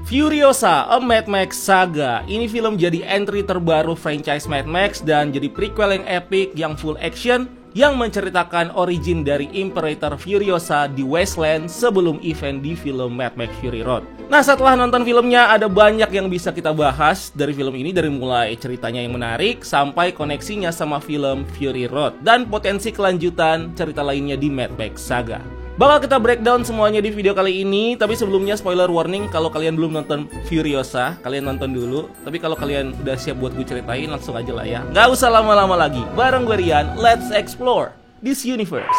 Furiosa, A Mad Max Saga. Ini film jadi entry terbaru franchise Mad Max dan jadi prequel yang epic yang full action yang menceritakan origin dari Imperator Furiosa di Wasteland sebelum event di film Mad Max Fury Road. Nah, setelah nonton filmnya ada banyak yang bisa kita bahas dari film ini, dari mulai ceritanya yang menarik sampai koneksinya sama film Fury Road dan potensi kelanjutan cerita lainnya di Mad Max Saga. Bakal kita breakdown semuanya di video kali ini. Tapi sebelumnya spoiler warning, kalau kalian belum nonton Furiosa, kalian nonton dulu. Tapi kalau kalian udah siap buat gue ceritain, langsung aja lah ya. Gak usah lama-lama lagi. Bareng gue Rian, let's explore this universe.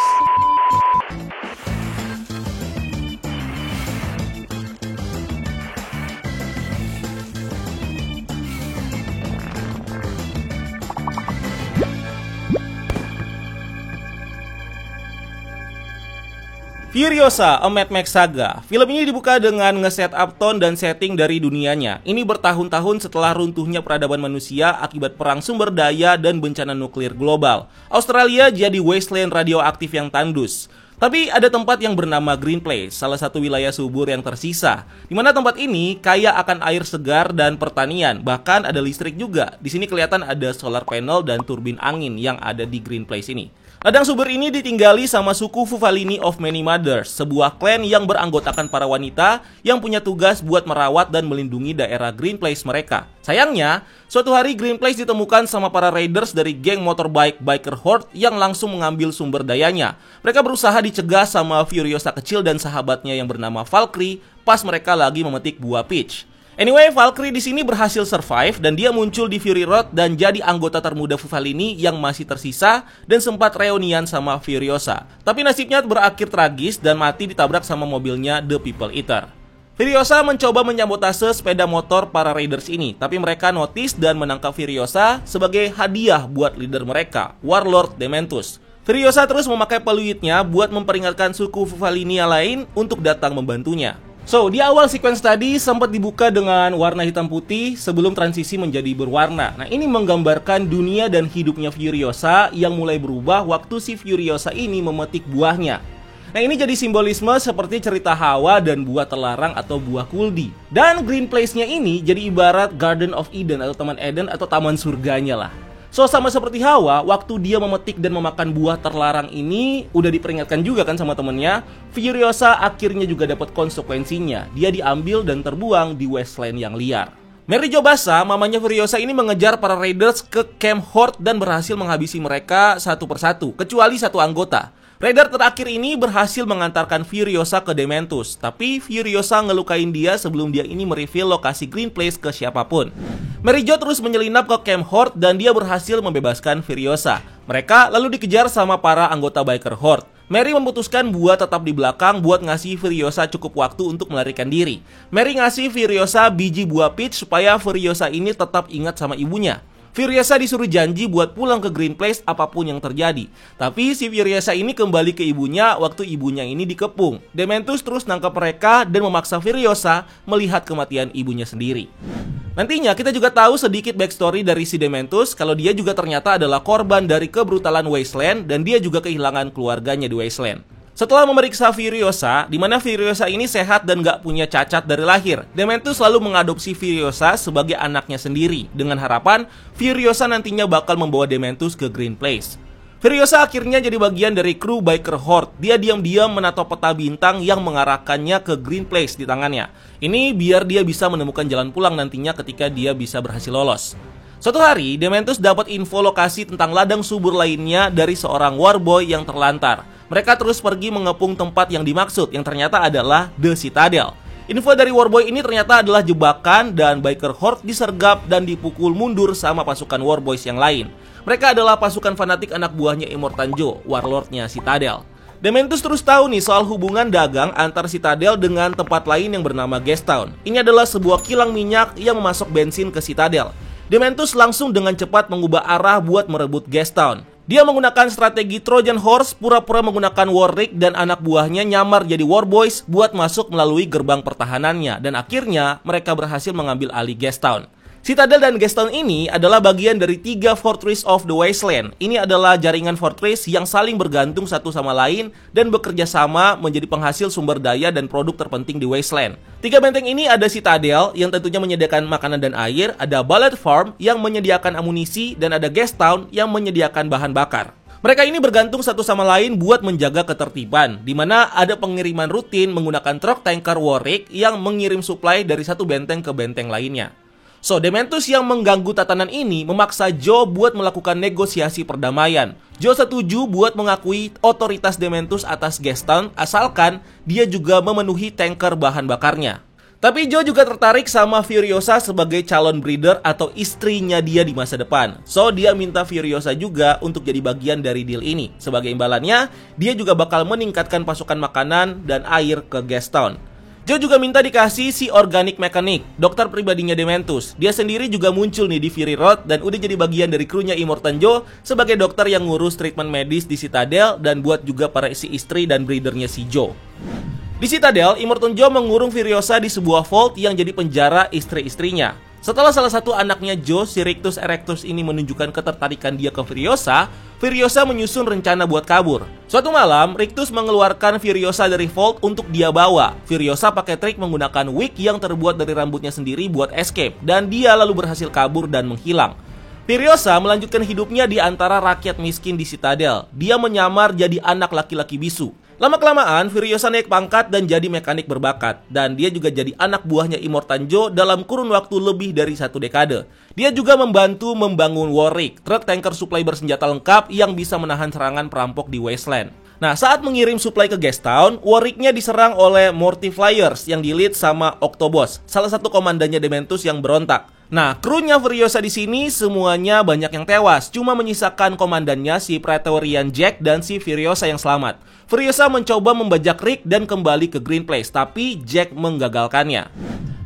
Furiosa, A Mad Max Saga. Film ini dibuka dengan nge-set up tone dan setting dari dunianya. Ini bertahun-tahun setelah runtuhnya peradaban manusia akibat perang sumber daya dan bencana nuklir global. Australia jadi wasteland radioaktif yang tandus. Tapi ada tempat yang bernama Green Place, salah satu wilayah subur yang tersisa. Di mana tempat ini kaya akan air segar dan pertanian, bahkan ada listrik juga. Di sini kelihatan ada solar panel dan turbin angin yang ada di Green Place ini. Ladang subur ini ditinggali sama suku Fufalini of Many Mothers, sebuah klan yang beranggotakan para wanita yang punya tugas buat merawat dan melindungi daerah Green Place mereka. Sayangnya, suatu hari Green Place ditemukan sama para raiders dari geng motorbike Biker Horde yang langsung mengambil sumber dayanya. Mereka berusaha dicegah sama Furiosa kecil dan sahabatnya yang bernama Valkyrie pas mereka lagi memetik buah peach. Anyway, Valkyrie di sini berhasil survive dan dia muncul di Fury Road dan jadi anggota termuda Fufalini yang masih tersisa dan sempat reunian sama Furiosa. Tapi nasibnya berakhir tragis dan mati ditabrak sama mobilnya The People Eater. Furiosa mencoba menyabotase sepeda motor para raiders ini, tapi mereka notice dan menangkap Furiosa sebagai hadiah buat leader mereka, Warlord Dementus. Furiosa terus memakai peluitnya buat memperingatkan suku Fufalini lain untuk datang membantunya. So, di awal sequence tadi sempat dibuka dengan warna hitam putih sebelum transisi menjadi berwarna. Nah, ini menggambarkan dunia dan hidupnya Furiosa yang mulai berubah waktu si Furiosa ini memetik buahnya. Nah, ini jadi simbolisme seperti cerita Hawa dan buah terlarang atau buah kuldi. Dan Green Place-nya ini jadi ibarat Garden of Eden atau Taman Eden atau taman surganya lah. So, sama seperti Hawa, waktu dia memetik dan memakan buah terlarang ini, udah diperingatkan juga kan sama temennya, Furiosa akhirnya juga dapat konsekuensinya. Dia diambil dan terbuang di wasteland yang liar. Mary Jo Basa, mamanya Furiosa ini mengejar para raiders ke Camp Horde dan berhasil menghabisi mereka satu persatu, kecuali satu anggota. Raider terakhir ini berhasil mengantarkan Furiosa ke Dementus, tapi Furiosa ngelukain dia sebelum dia ini mereveal lokasi Green Place ke siapapun. Mary Jo terus menyelinap ke Camp Horde dan dia berhasil membebaskan Furiosa. Mereka lalu dikejar sama para anggota Biker Horde. Mary memutuskan buat tetap di belakang buat ngasih Furiosa cukup waktu untuk melarikan diri. Mary ngasih Furiosa biji buah peach supaya Furiosa ini tetap ingat sama ibunya. Furiosa disuruh janji buat pulang ke Green Place apapun yang terjadi. Tapi si Furiosa ini kembali ke ibunya waktu ibunya ini dikepung. Dementus terus nangkap mereka dan memaksa Furiosa melihat kematian ibunya sendiri. Nantinya kita juga tahu sedikit backstory dari si Dementus kalau dia juga ternyata adalah korban dari kebrutalan Wasteland dan dia juga kehilangan keluarganya di Wasteland. Setelah memeriksa Furiosa, di mana Furiosa ini sehat dan gak punya cacat dari lahir, Dementus selalu mengadopsi Furiosa sebagai anaknya sendiri dengan harapan Furiosa nantinya bakal membawa Dementus ke Green Place. Furiosa akhirnya jadi bagian dari kru Biker Horde. Dia diam-diam menato peta bintang yang mengarahkannya ke Green Place di tangannya. Ini biar dia bisa menemukan jalan pulang nantinya ketika dia bisa berhasil lolos. Suatu hari, Dementus dapat info lokasi tentang ladang subur lainnya dari seorang warboy yang terlantar. Mereka terus pergi mengepung tempat yang dimaksud, yang ternyata adalah The Citadel. Info dari warboy ini ternyata adalah jebakan dan Biker Horde disergap dan dipukul mundur sama pasukan warboys yang lain. Mereka adalah pasukan fanatik anak buahnya Immortan Joe, warlordnya Citadel. Dementus terus tahu nih soal hubungan dagang antar Citadel dengan tempat lain yang bernama Gastown. Ini adalah sebuah kilang minyak yang memasok bensin ke Citadel. Dementus langsung dengan cepat mengubah arah buat merebut Gastown. Dia menggunakan strategi Trojan Horse, pura-pura menggunakan Warwick dan anak buahnya nyamar jadi Warboys buat masuk melalui gerbang pertahanannya. Dan akhirnya mereka berhasil mengambil alih Gastown. Citadel dan Gastown ini adalah bagian dari 3 Fortress of the Wasteland. Ini adalah jaringan fortress yang saling bergantung satu sama lain dan bekerja sama menjadi penghasil sumber daya dan produk terpenting di Wasteland. 3 benteng ini ada Citadel yang tentunya menyediakan makanan dan air, ada Bullet Farm yang menyediakan amunisi, dan ada Gastown yang menyediakan bahan bakar. Mereka ini bergantung satu sama lain buat menjaga ketertiban, di mana ada pengiriman rutin menggunakan truk tanker Warwick yang mengirim suplai dari satu benteng ke benteng lainnya. So, Dementus yang mengganggu tatanan ini memaksa Joe buat melakukan negosiasi perdamaian. Joe setuju buat mengakui otoritas Dementus atas Gastown asalkan dia juga memenuhi tanker bahan bakarnya. Tapi Joe juga tertarik sama Furiosa sebagai calon breeder atau istrinya dia di masa depan. So, dia minta Furiosa juga untuk jadi bagian dari deal ini. Sebagai imbalannya, dia juga bakal meningkatkan pasokan makanan dan air ke Gastown. Joe juga minta dikasih si Organic Mechanic, dokter pribadinya Dementus. Dia sendiri juga muncul nih di Fury Road dan udah jadi bagian dari krunya Immortan Joe sebagai dokter yang ngurus treatment medis di Citadel dan buat juga para si istri dan breedernya si Joe. Di Citadel, Immortan Joe mengurung Furiosa di sebuah vault yang jadi penjara istri-istrinya. Setelah salah satu anaknya Joe, si Rictus Erectus ini menunjukkan ketertarikan dia ke Furiosa, Furiosa menyusun rencana buat kabur. Suatu malam, Rictus mengeluarkan Furiosa dari vault untuk dia bawa. Furiosa pakai trik menggunakan wig yang terbuat dari rambutnya sendiri buat escape, dan dia lalu berhasil kabur dan menghilang. Furiosa melanjutkan hidupnya di antara rakyat miskin di Citadel. Dia menyamar jadi anak laki-laki bisu. Lama-kelamaan, Furiosa naik pangkat dan jadi mekanik berbakat. Dan dia juga jadi anak buahnya Immortan Joe dalam kurun waktu lebih dari 1 dekade. Dia juga membantu membangun Warwick, truk tanker suplai bersenjata lengkap yang bisa menahan serangan perampok di Wasteland. Nah, saat mengirim suplai ke Gastown, Warwick-nya diserang oleh Mortiflyers yang di-lead sama Octobos, salah satu komandannya Dementus yang berontak. Nah, krunya Furiosa di sini semuanya banyak yang tewas, cuma menyisakan komandannya si Praetorian Jack dan si Furiosa yang selamat. Furiosa mencoba membajak Rick dan kembali ke Green Place, tapi Jack menggagalkannya.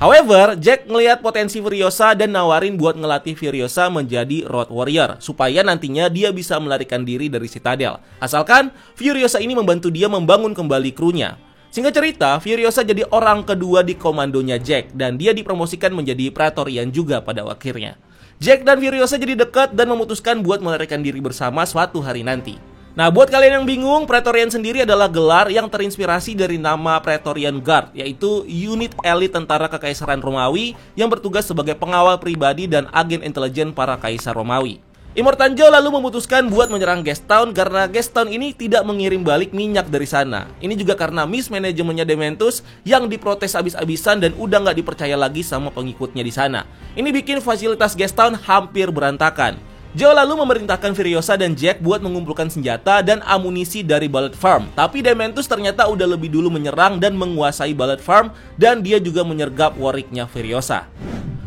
However, Jack ngelihat potensi Furiosa dan nawarin buat ngelatih Furiosa menjadi Road Warrior, supaya nantinya dia bisa melarikan diri dari Citadel. Asalkan Furiosa ini membantu dia membangun kembali krunya. Singkat cerita, Furiosa jadi orang kedua di komandonya Jack, dan dia dipromosikan menjadi Praetorian juga pada akhirnya. Jack dan Furiosa jadi dekat dan memutuskan buat melarikan diri bersama suatu hari nanti. Nah, buat kalian yang bingung, Praetorian sendiri adalah gelar yang terinspirasi dari nama Praetorian Guard, yaitu unit elit tentara kekaisaran Romawi yang bertugas sebagai pengawal pribadi dan agen intelijen para kaisar Romawi. Immortan Joe lalu memutuskan buat menyerang Gastown karena Gastown ini tidak mengirim balik minyak dari sana. Ini juga karena mismanajemennya Dementus yang diprotes abis-abisan dan udah nggak dipercaya lagi sama pengikutnya di sana. Ini bikin fasilitas Gastown hampir berantakan. Joe lalu memerintahkan Furiosa dan Jack buat mengumpulkan senjata dan amunisi dari Bullet Farm. Tapi Dementus ternyata udah lebih dulu menyerang dan menguasai Bullet Farm, dan dia juga menyergap Warwick-nya Furiosa.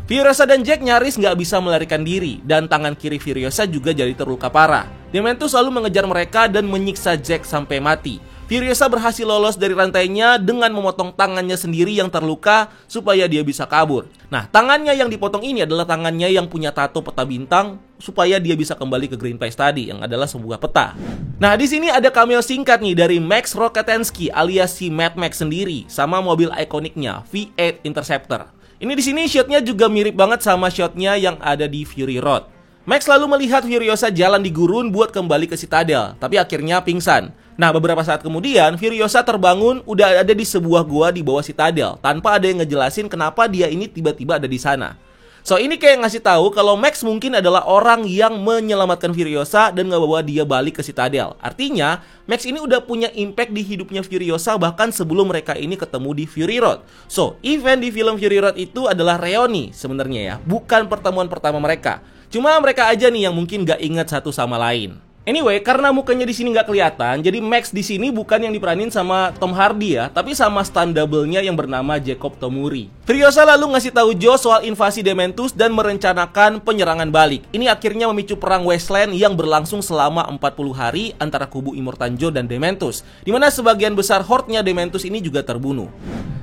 Furiosa dan Jack nyaris nggak bisa melarikan diri, dan tangan kiri Furiosa juga jadi terluka parah. Dementus lalu mengejar mereka dan menyiksa Jack sampai mati. Furiosa berhasil lolos dari rantainya dengan memotong tangannya sendiri yang terluka supaya dia bisa kabur. Nah, tangannya yang dipotong ini adalah tangannya yang punya tato peta bintang supaya dia bisa kembali ke Green Place tadi yang adalah sebuah peta. Nah, di sini ada cameo singkat nih dari Max Rokatansky alias si Mad Max sendiri sama mobil ikoniknya V8 Interceptor. Ini di sini shotnya juga mirip banget sama shotnya yang ada di Fury Road. Max lalu melihat Furiosa jalan di gurun buat kembali ke Citadel, tapi akhirnya pingsan. Nah, beberapa saat kemudian, Furiosa terbangun udah ada di sebuah gua di bawah Citadel, tanpa ada yang ngejelasin kenapa dia ini tiba-tiba ada di sana. So, ini kayak ngasih tahu kalau Max mungkin adalah orang yang menyelamatkan Furiosa dan ngebawa dia balik ke Citadel. Artinya, Max ini udah punya impact di hidupnya Furiosa bahkan sebelum mereka ini ketemu di Fury Road. So, event di film Fury Road itu adalah reuni sebenarnya ya, bukan pertemuan pertama mereka. Cuma mereka aja nih yang mungkin gak ingat satu sama lain. Anyway, karena mukanya di sini nggak kelihatan, jadi Max di sini bukan yang diperanin sama Tom Hardy ya, tapi sama stunt double-nya yang bernama Jacob Tomuri. Furiosa lalu ngasih tahu Joe soal invasi Dementus dan merencanakan penyerangan balik. Ini akhirnya memicu perang Wasteland yang berlangsung selama 40 hari antara kubu Immortan Joe dan Dementus, di mana sebagian besar horde-nya Dementus ini juga terbunuh.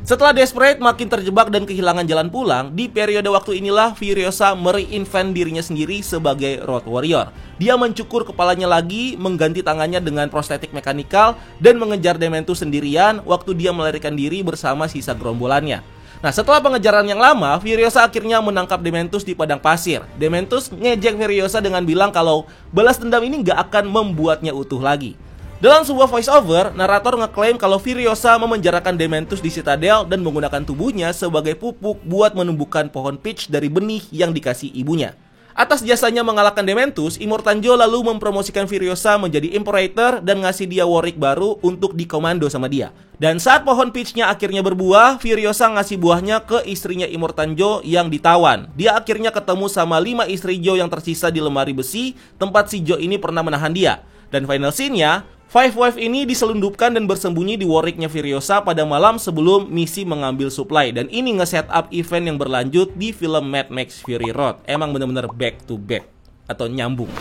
Setelah Desperate makin terjebak dan kehilangan jalan pulang, di periode waktu inilah Furiosa mereinvent dirinya sendiri sebagai Road Warrior. Dia mencukur kepalanya lagi, mengganti tangannya dengan prostetik mekanikal, dan mengejar Dementus sendirian waktu dia melarikan diri bersama sisa gerombolannya. Nah, setelah pengejaran yang lama, Furiosa akhirnya menangkap Dementus di padang pasir. Dementus ngejek Furiosa dengan bilang kalau balas dendam ini nggak akan membuatnya utuh lagi. Dalam sebuah voiceover, narator ngeklaim kalau Furiosa memenjarakan Dementus di Citadel dan menggunakan tubuhnya sebagai pupuk buat menumbuhkan pohon peach dari benih yang dikasih ibunya. Atas jasanya mengalahkan Dementus, Immortanjo lalu mempromosikan Furiosa menjadi Imperator dan ngasih dia Warwick baru untuk dikomando sama dia. Dan saat pohon peachnya akhirnya berbuah, Furiosa ngasih buahnya ke istrinya Immortanjo yang ditawan. Dia akhirnya ketemu sama 5 istri Jo yang tersisa di lemari besi, tempat si Jo ini pernah menahan dia. Dan final scene-nya, Five Wife ini diselundupkan dan bersembunyi di Warwicknya Furiosa pada malam sebelum misi mengambil supply. Dan ini nge-setup event yang berlanjut di film Mad Max Fury Road. Emang bener-bener back to back atau nyambung.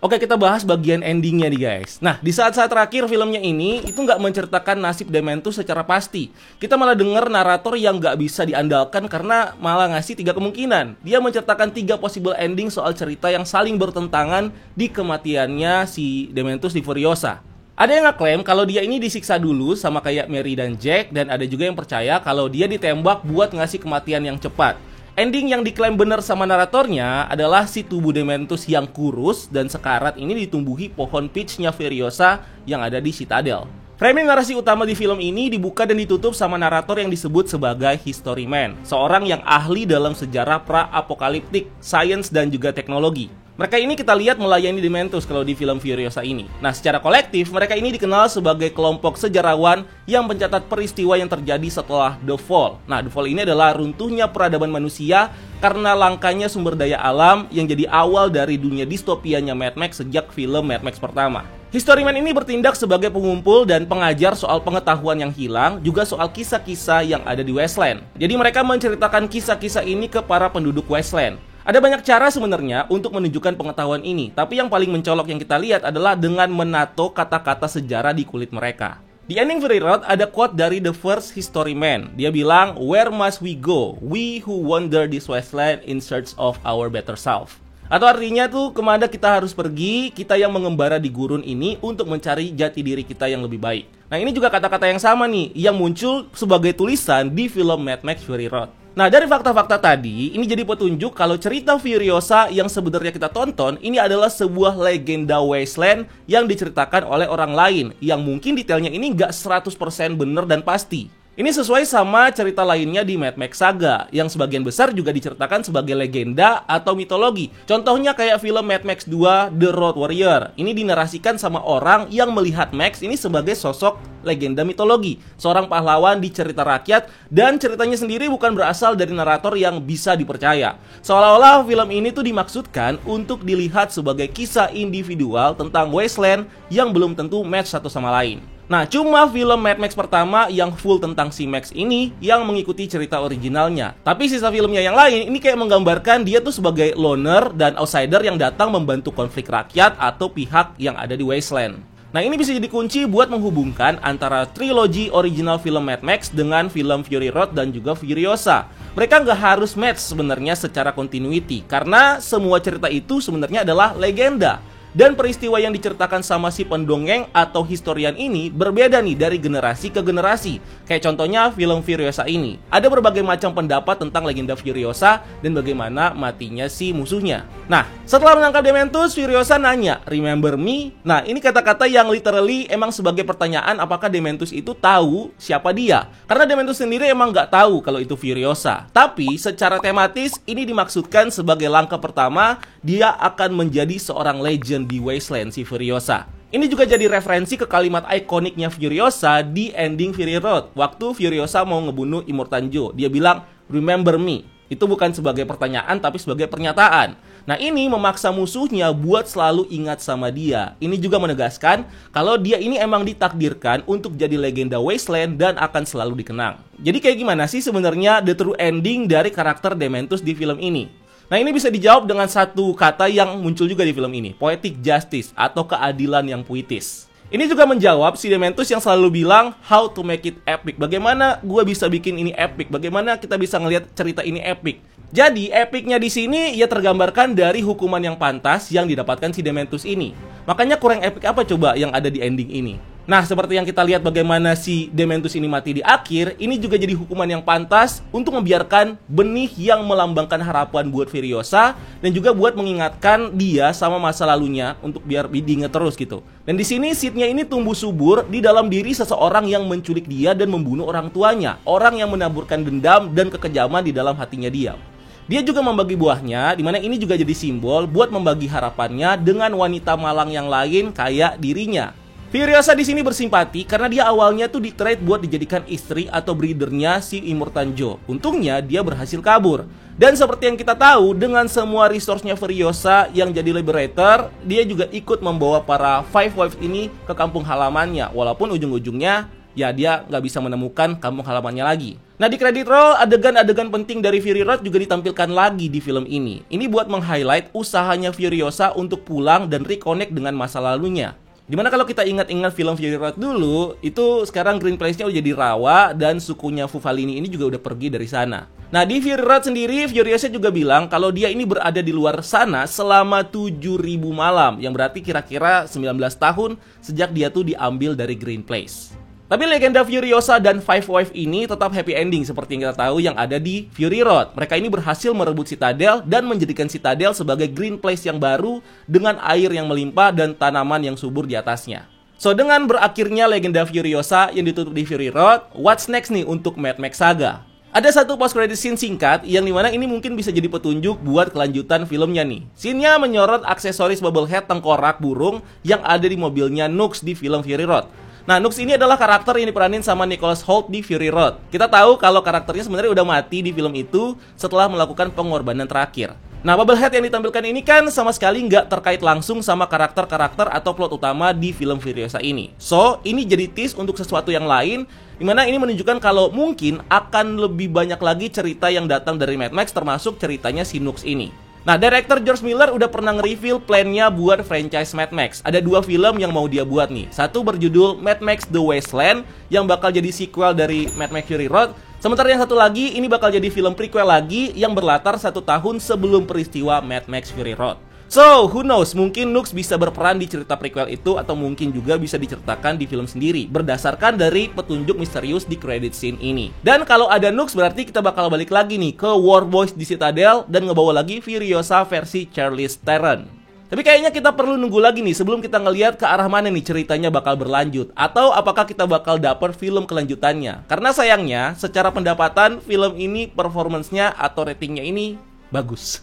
Oke, kita bahas bagian endingnya nih guys. Nah, di saat-saat terakhir filmnya ini itu nggak menceritakan nasib Dementus secara pasti. Kita malah denger narator yang nggak bisa diandalkan karena malah ngasih 3 kemungkinan. Dia menceritakan 3 possible ending soal cerita yang saling bertentangan di kematiannya si Dementus di Furiosa. Ada yang ngeklaim kalau dia ini disiksa dulu sama kayak Mary dan Jack, dan ada juga yang percaya kalau dia ditembak buat ngasih kematian yang cepat. Ending yang diklaim benar sama naratornya adalah si tubuh Dementus yang kurus dan sekarat ini ditumbuhi pohon peachnya Furiosa yang ada di Citadel. Framing narasi utama di film ini dibuka dan ditutup sama narator yang disebut sebagai History Man, seorang yang ahli dalam sejarah pra-apokaliptik, sains dan juga teknologi. Mereka ini kita lihat melayani Dementus kalau di film Furiosa ini. Nah, secara kolektif, mereka ini dikenal sebagai kelompok sejarawan yang mencatat peristiwa yang terjadi setelah The Fall. Nah, The Fall ini adalah runtuhnya peradaban manusia karena langkanya sumber daya alam yang jadi awal dari dunia distopianya Mad Max sejak film Mad Max pertama. History Man ini bertindak sebagai pengumpul dan pengajar soal pengetahuan yang hilang, juga soal kisah-kisah yang ada di Wasteland. Jadi mereka menceritakan kisah-kisah ini ke para penduduk Wasteland. Ada banyak cara sebenarnya untuk menunjukkan pengetahuan ini, tapi yang paling mencolok yang kita lihat adalah dengan menato kata-kata sejarah di kulit mereka. Di ending Fury Road ada quote dari the first History Man. Dia bilang, "Where must we go? We who wander this wasteland in search of our better self." Atau artinya tuh, kemana kita harus pergi, kita yang mengembara di gurun ini untuk mencari jati diri kita yang lebih baik. Nah, ini juga kata-kata yang sama nih, yang muncul sebagai tulisan di film Mad Max Fury Road. Nah, dari fakta-fakta tadi, ini jadi petunjuk kalau cerita Furiosa yang sebenarnya kita tonton, ini adalah sebuah legenda Wasteland yang diceritakan oleh orang lain, yang mungkin detailnya ini nggak 100% bener dan pasti. Ini sesuai sama cerita lainnya di Mad Max Saga, yang sebagian besar juga diceritakan sebagai legenda atau mitologi. Contohnya kayak film Mad Max 2 The Road Warrior. Ini dinarasikan sama orang yang melihat Max ini sebagai sosok legenda mitologi, seorang pahlawan di cerita rakyat, dan ceritanya sendiri bukan berasal dari narator yang bisa dipercaya. Seolah-olah film ini tuh dimaksudkan untuk dilihat sebagai kisah individual tentang Wasteland yang belum tentu match satu sama lain. Nah, cuma film Mad Max pertama yang full tentang si Max ini yang mengikuti cerita originalnya. Tapi sisa filmnya yang lain ini kayak menggambarkan dia tuh sebagai loner dan outsider yang datang membantu konflik rakyat atau pihak yang ada di Wasteland. Nah, ini bisa jadi kunci buat menghubungkan antara trilogi original film Mad Max dengan film Fury Road dan juga Furiosa. Mereka nggak harus match sebenarnya secara continuity, karena semua cerita itu sebenarnya adalah legenda. Dan peristiwa yang diceritakan sama si pendongeng atau historian ini berbeda nih dari generasi ke generasi. Kayak contohnya film Furiosa ini. Ada berbagai macam pendapat tentang legenda Furiosa dan bagaimana matinya si musuhnya. Nah, setelah menangkap Dementus, Furiosa nanya, "Remember me?" Nah, ini kata-kata yang literally emang sebagai pertanyaan apakah Dementus itu tahu siapa dia. Karena Dementus sendiri emang nggak tahu kalau itu Furiosa. Tapi secara tematis ini dimaksudkan sebagai langkah pertama dia akan menjadi seorang legend di Wasteland si Furiosa. Ini juga jadi referensi ke kalimat ikoniknya Furiosa di ending Fury Road. Waktu Furiosa mau ngebunuh Immortanjo, dia bilang, "Remember me." Itu bukan sebagai pertanyaan tapi sebagai pernyataan. Nah, ini memaksa musuhnya buat selalu ingat sama dia. Ini juga menegaskan kalau dia ini emang ditakdirkan untuk jadi legenda Wasteland dan akan selalu dikenang. Jadi kayak gimana sih sebenarnya the true ending dari karakter Dementus di film ini? Nah, ini bisa dijawab dengan satu kata yang muncul juga di film ini, poetic justice atau keadilan yang puitis. Ini juga menjawab si Dementus yang selalu bilang how to make it epic. Bagaimana gue bisa bikin ini epic? Bagaimana kita bisa ngelihat cerita ini epic? Jadi epicnya di sini ya tergambarkan dari hukuman yang pantas yang didapatkan si Dementus ini. Makanya kurang epic apa coba yang ada di ending ini? Nah, seperti yang kita lihat bagaimana si Dementus ini mati di akhir, ini juga jadi hukuman yang pantas untuk membiarkan benih yang melambangkan harapan buat Furiosa dan juga buat mengingatkan dia sama masa lalunya untuk biar diingat terus gitu. Dan di sini seednya ini tumbuh subur di dalam diri seseorang yang menculik dia dan membunuh orang tuanya, orang yang menaburkan dendam dan kekejaman di dalam hatinya dia. Dia juga membagi buahnya, dimana ini juga jadi simbol buat membagi harapannya dengan wanita malang yang lain kayak dirinya. Furiosa di sini bersimpati karena dia awalnya tuh di-trade buat dijadikan istri atau breedernya si Immortan Joe. Untungnya dia berhasil kabur. Dan seperti yang kita tahu, dengan semua resource-nya Furiosa yang jadi liberator, dia juga ikut membawa para Five Wives ini ke kampung halamannya. Walaupun ujung-ujungnya ya dia nggak bisa menemukan kampung halamannya lagi. Nah, di credit roll, adegan-adegan penting dari Fury Road juga ditampilkan lagi di film ini. Ini buat meng-highlight usahanya Furiosa untuk pulang dan reconnect dengan masa lalunya. Dimana kalau kita ingat-ingat film Fury Road dulu, itu sekarang Green Place-nya udah jadi rawa dan sukunya Fufalini ini juga udah pergi dari sana. Nah, di Fury Road sendiri, Furiosa juga bilang kalau dia ini berada di luar sana selama 7.000 malam, yang berarti kira-kira 19 tahun sejak dia tuh diambil dari Green Place. Tapi legenda Furiosa dan Five Wives ini tetap happy ending seperti yang kita tahu yang ada di Fury Road. Mereka ini berhasil merebut Citadel dan menjadikan Citadel sebagai Green Place yang baru dengan air yang melimpah dan tanaman yang subur di atasnya. So, dengan berakhirnya legenda Furiosa yang ditutup di Fury Road, what's next nih untuk Mad Max Saga? Ada satu post credit scene singkat yang dimana ini mungkin bisa jadi petunjuk buat kelanjutan filmnya nih. Scene-nya menyorot aksesoris bobblehead tengkorak burung yang ada di mobilnya Nux di film Fury Road. Nah, Nux ini adalah karakter yang diperanin sama Nicholas Hoult di Fury Road. Kita tahu kalau karakternya sebenarnya udah mati di film itu setelah melakukan pengorbanan terakhir. Nah, bobblehead yang ditampilkan ini kan sama sekali nggak terkait langsung sama karakter-karakter atau plot utama di film Furiosa ini. So, ini jadi tease untuk sesuatu yang lain, dimana ini menunjukkan kalau mungkin akan lebih banyak lagi cerita yang datang dari Mad Max, termasuk ceritanya si Nux ini. Nah, director George Miller udah pernah nge-reveal plan-nya buat franchise Mad Max. Ada 2 film yang mau dia buat nih. Satu berjudul Mad Max The Wasteland yang bakal jadi sequel dari Mad Max Fury Road. Sementara yang satu lagi ini bakal jadi film prequel lagi yang berlatar 1 tahun sebelum peristiwa Mad Max Fury Road. So, who knows, mungkin Nux bisa berperan di cerita prequel itu atau mungkin juga bisa diceritakan di film sendiri berdasarkan dari petunjuk misterius di credit scene ini. Dan kalau ada Nux berarti kita bakal balik lagi nih ke War Boys di Citadel dan ngebawa lagi Furiosa versi Charlize Theron. Tapi kayaknya kita perlu nunggu lagi nih sebelum kita ngelihat ke arah mana nih ceritanya bakal berlanjut. Atau apakah kita bakal dapet film kelanjutannya. Karena sayangnya secara pendapatan film ini performance-nya atau ratingnya ini bagus.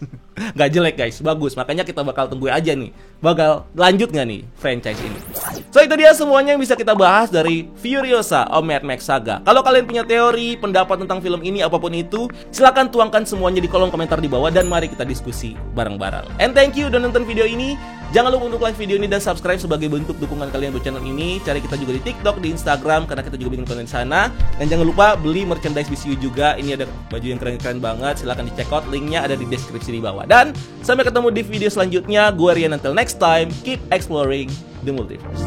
Gak jelek guys, bagus. Makanya kita bakal tunggu aja nih, bakal lanjut gak nih franchise ini. So, itu dia semuanya yang bisa kita bahas dari Furiosa A Mad Max Saga. Kalau kalian punya teori, pendapat tentang film ini, apapun itu, silahkan tuangkan semuanya di kolom komentar di bawah dan mari kita diskusi bareng-bareng. And thank you udah nonton video ini. Jangan lupa untuk like video ini dan subscribe sebagai bentuk dukungan kalian buat channel ini. Cari kita juga di TikTok, di Instagram, karena kita juga bikin konten di sana. Dan jangan lupa beli merchandise BCU juga. Ini ada baju yang keren-keren banget. Silahkan dicek out, linknya ada di deskripsi di bawah. Dan sampai ketemu di video selanjutnya. Gue Rian, until next time, keep exploring the multiverse.